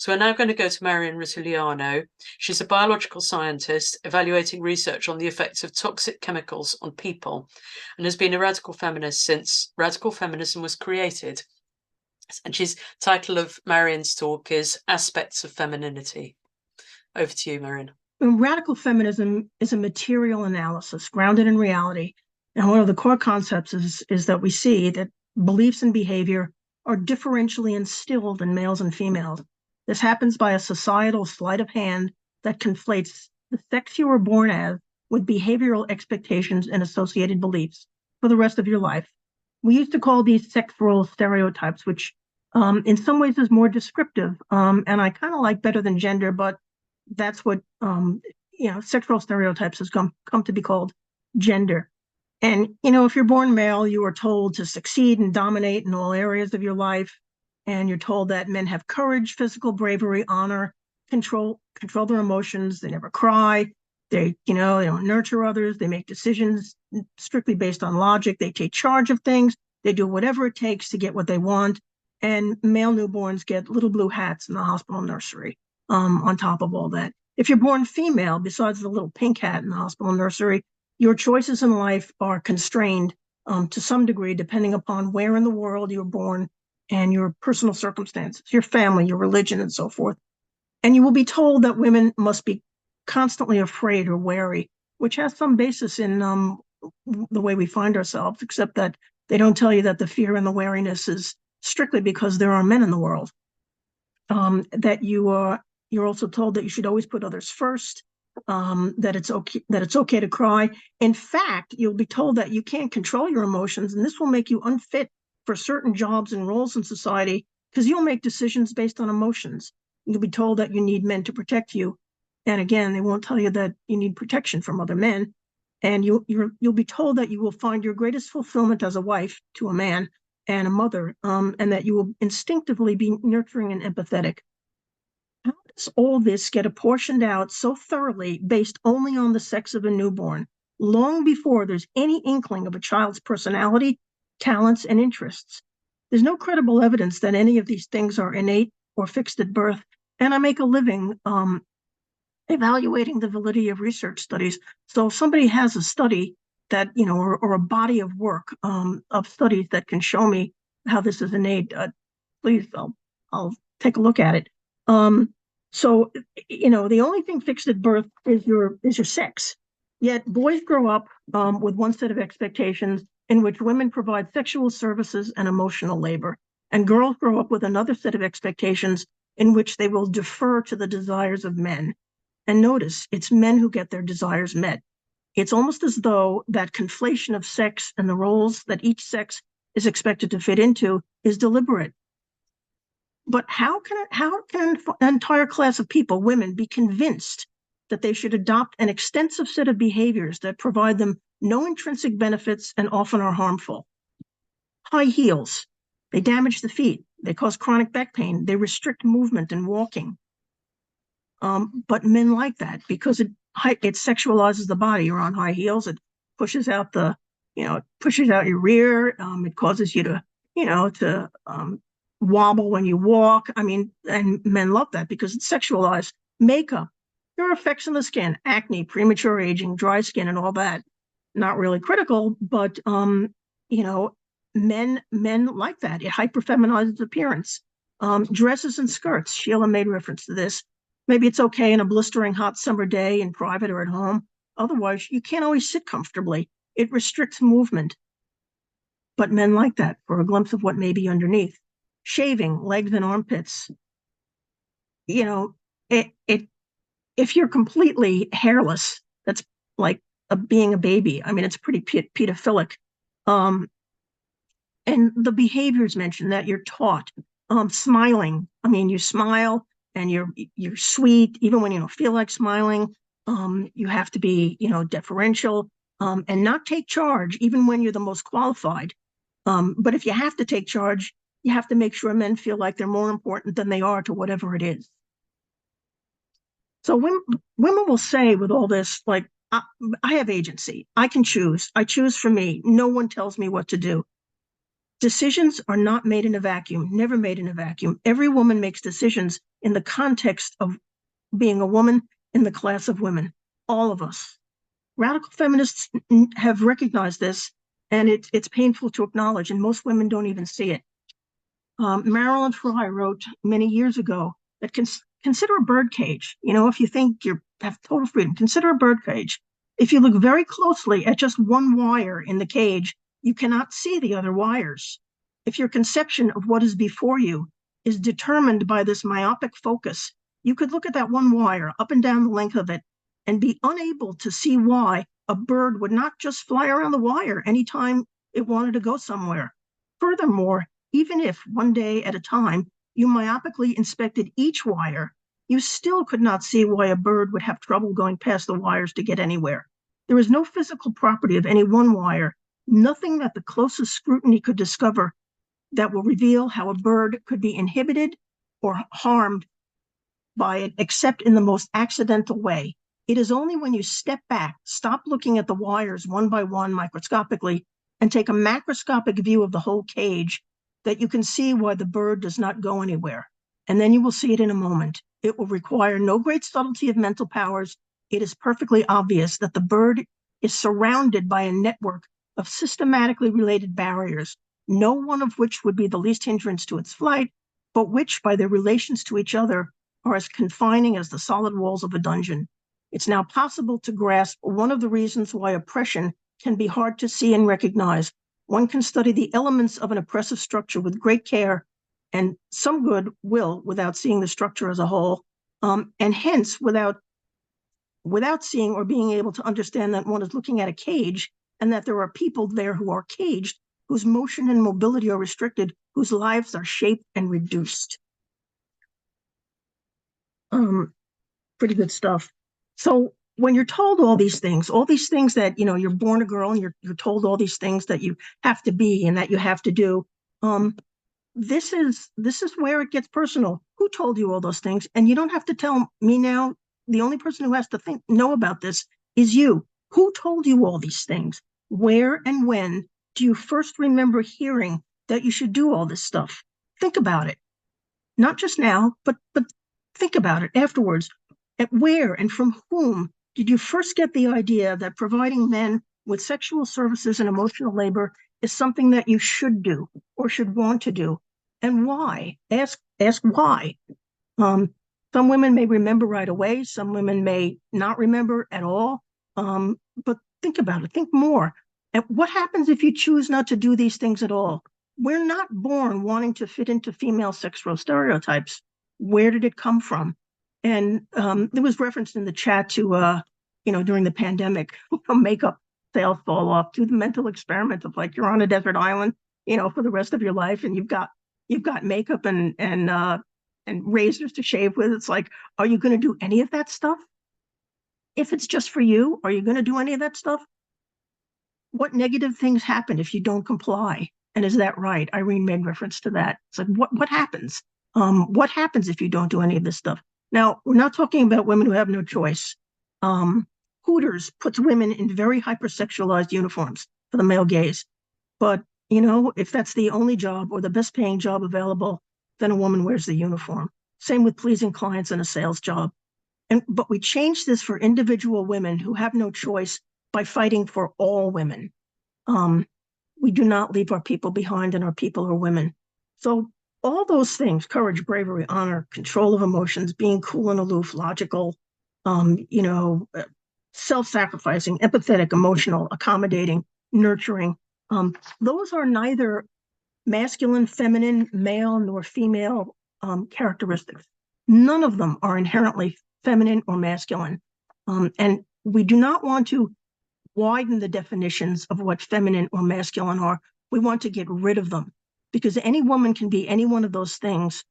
So we're now going to go to Marian Rutigliano. She's a biological scientist evaluating research on the effects of toxic chemicals on people and has been a radical feminist since radical feminism was created. And she's title of Marian's talk is Aspects of Femininity. Over to you, Marian. Radical feminism is a material analysis grounded in reality. And one of the core concepts is that we see that beliefs and behavior are differentially instilled in males and females. This happens by a societal sleight of hand that conflates the sex you were born as with behavioral expectations and associated beliefs for the rest of your life. We used to call these sex role stereotypes, which in some ways is more descriptive, and I kind of like better than gender, but that's what sexual stereotypes has come to be called gender. And if you're born male, you are told to succeed and dominate in all areas of your life. And you're told that men have courage, physical bravery, honor, control their emotions. They never cry. They don't nurture others. They make decisions strictly based on logic. They take charge of things. They do whatever it takes to get what they want. And male newborns get little blue hats in the hospital nursery on top of all that. If you're born female, besides the little pink hat in the hospital nursery, your choices in life are constrained to some degree, depending upon where in the world you're born and your personal circumstances, your family, your religion, and so forth. And you will be told that women must be constantly afraid or wary, which has some basis in the way we find ourselves, except that they don't tell you that the fear and the wariness is strictly because there are men in the world. That you're also told that you should always put others first, that it's okay to cry. In fact, you'll be told that you can't control your emotions, and this will make you unfit for certain jobs and roles in society because you'll make decisions based on emotions. You'll be told that you need men to protect you, and again, they won't tell you that you need protection from other men. And you'll be told that you will find your greatest fulfillment as a wife to a man and a mother, and that you will instinctively be nurturing and empathetic. How does all this get apportioned out so thoroughly based only on the sex of a newborn, long before there's any inkling of a child's personality, talents, and interests? There's no credible evidence that any of these things are innate or fixed at birth, and I make a living evaluating the validity of research studies. So if somebody has a study that, or a body of work of studies that can show me how this is innate, please, I'll take a look at it. So, the only thing fixed at birth is your sex. Yet boys grow up with one set of expectations in which women provide sexual services and emotional labor, and girls grow up with another set of expectations in which they will defer to the desires of men. And notice, it's men who get their desires met. It's almost as though that conflation of sex and the roles that each sex is expected to fit into is deliberate. But how can an entire class of people, women, be convinced that they should adopt an extensive set of behaviors that provide them no intrinsic benefits and often are harmful? High heels, they damage the feet, they cause chronic back pain, they restrict movement and walking. But men like that because it sexualizes the body. You're on high heels, it pushes out your rear, it causes you to wobble when you walk. And men love that because it's sexualized. Makeup, there are effects on the skin, acne, premature aging, dry skin, and all that. Not really critical, but men like that. It hyperfeminizes appearance. Dresses and skirts, Sheila made reference to this. Maybe it's okay in a blistering hot summer day in private or at home. Otherwise, you can't always sit comfortably. It restricts movement. But men like that for a glimpse of what may be underneath. Shaving, legs and armpits. If you're completely hairless, that's like being a baby. It's pretty pedophilic. And the behaviors mentioned that you're taught. Smiling. You smile and you're sweet, even when you don't feel like smiling. You have to be, deferential and not take charge, even when you're the most qualified. But if you have to take charge, you have to make sure men feel like they're more important than they are to whatever it is. So women will say with all this, like, I have agency. I can choose. I choose for me. No one tells me what to do. Decisions are not made in a vacuum, never made in a vacuum. Every woman makes decisions in the context of being a woman in the class of women, all of us. Radical feminists have recognized this, and it's painful to acknowledge, and most women don't even see it. Marilyn Fry wrote many years ago that consider a bird cage. You know, if you think you have total freedom, consider a bird cage. If you look very closely at just one wire in the cage, you cannot see the other wires. If your conception of what is before you is determined by this myopic focus, you could look at that one wire up and down the length of it and be unable to see why a bird would not just fly around the wire anytime it wanted to go somewhere. Furthermore, even if one day at a time you myopically inspected each wire, you still could not see why a bird would have trouble going past the wires to get anywhere. There is no physical property of any one wire, nothing that the closest scrutiny could discover that will reveal how a bird could be inhibited or harmed by it, except in the most accidental way. It is only when you step back, stop looking at the wires one by one microscopically, and take a macroscopic view of the whole cage that you can see why the bird does not go anywhere. And then you will see it in a moment. It will require no great subtlety of mental powers. It is perfectly obvious that the bird is surrounded by a network of systematically related barriers, no one of which would be the least hindrance to its flight, but which, by their relations to each other, are as confining as the solid walls of a dungeon. It's now possible to grasp one of the reasons why oppression can be hard to see and recognize. One can study the elements of an oppressive structure with great care and some good will without seeing the structure as a whole, and hence without seeing or being able to understand that one is looking at a cage and that there are people there who are caged, whose motion and mobility are restricted, whose lives are shaped and reduced. Pretty good stuff. So when you're told all these things that, you know, you're born a girl and you're told all these things that you have to be and that you have to do, this is where it gets personal. Who told you all those things? And you don't have to tell me now. The only person who has to know about this is you. Who told you all these things? Where and when do you first remember hearing that you should do all this stuff? Think about it. Not just now, but think about it afterwards. At where and from whom did you first get the idea that providing men with sexual services and emotional labor is something that you should do or should want to do? And why? Ask why. Some women may remember right away. Some women may not remember at all. But think about it. Think more. And what happens if you choose not to do these things at all? We're not born wanting to fit into female sex role stereotypes. Where did it come from? And there was reference in the chat to, during the pandemic, makeup sales fall off, to the mental experiment of like, you're on a desert island, for the rest of your life, and you've got makeup and razors to shave with. It's like, are you going to do any of that stuff? If it's just for you, are you going to do any of that stuff? What negative things happen if you don't comply? And is that right? Irene made reference to that. It's like, what happens? What happens if you don't do any of this stuff? Now, we're not talking about women who have no choice. Hooters puts women in very hypersexualized uniforms for the male gaze. But, if that's the only job or the best paying job available, then a woman wears the uniform. Same with pleasing clients in a sales job. But we change this for individual women who have no choice by fighting for all women. We do not leave our people behind, and our people are women. So all those things, courage, bravery, honor, control of emotions, being cool and aloof, logical, self-sacrificing, empathetic, emotional, accommodating, nurturing, those are neither masculine, feminine, male, nor female characteristics. None of them are inherently feminine or masculine. And we do not want to widen the definitions of what feminine or masculine are. We want to get rid of them, because any woman can be any one of those things,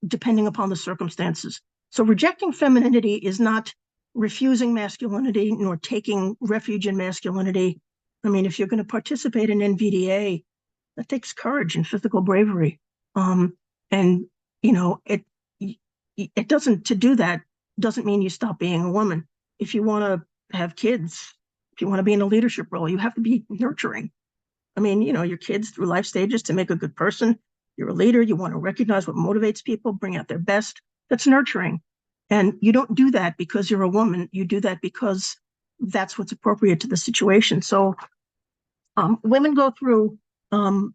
depending upon the circumstances. So rejecting femininity is not refusing masculinity, nor taking refuge in masculinity. I mean, if you're going to participate in NVDA, that takes courage and physical bravery. It doesn't, to do that doesn't mean you stop being a woman. If you want to have kids, if you want to be in a leadership role, you have to be nurturing. I mean, your kids through life stages to make a good person. You're a leader. You want to recognize what motivates people, bring out their best. That's nurturing. And you don't do that because you're a woman. You do that because that's what's appropriate to the situation. So women go through, a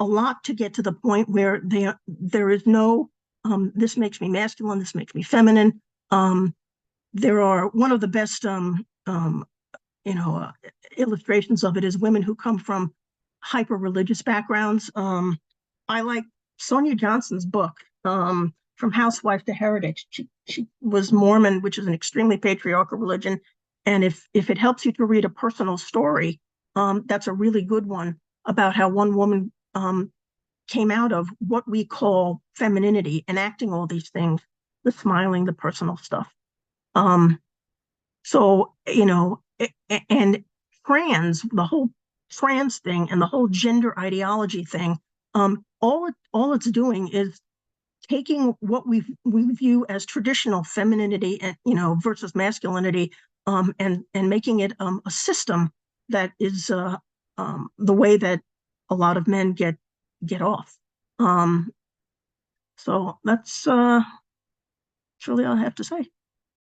lot to get to the point where there is no, this makes me masculine, this makes me feminine. There are one of the best, illustrations of it is women who come from hyper-religious backgrounds. I like Sonia Johnson's book, From Housewife to Heritage. She was Mormon, which is an extremely patriarchal religion. And if it helps you to read a personal story, that's a really good one about how one woman came out of what we call femininity, enacting all these things, the smiling, the personal stuff. So, and the whole trans thing and the whole gender ideology thing, all it's doing is taking what we view as traditional femininity and, versus masculinity, and making it a system that is the way that a lot of men get off. So that's really all I have to say.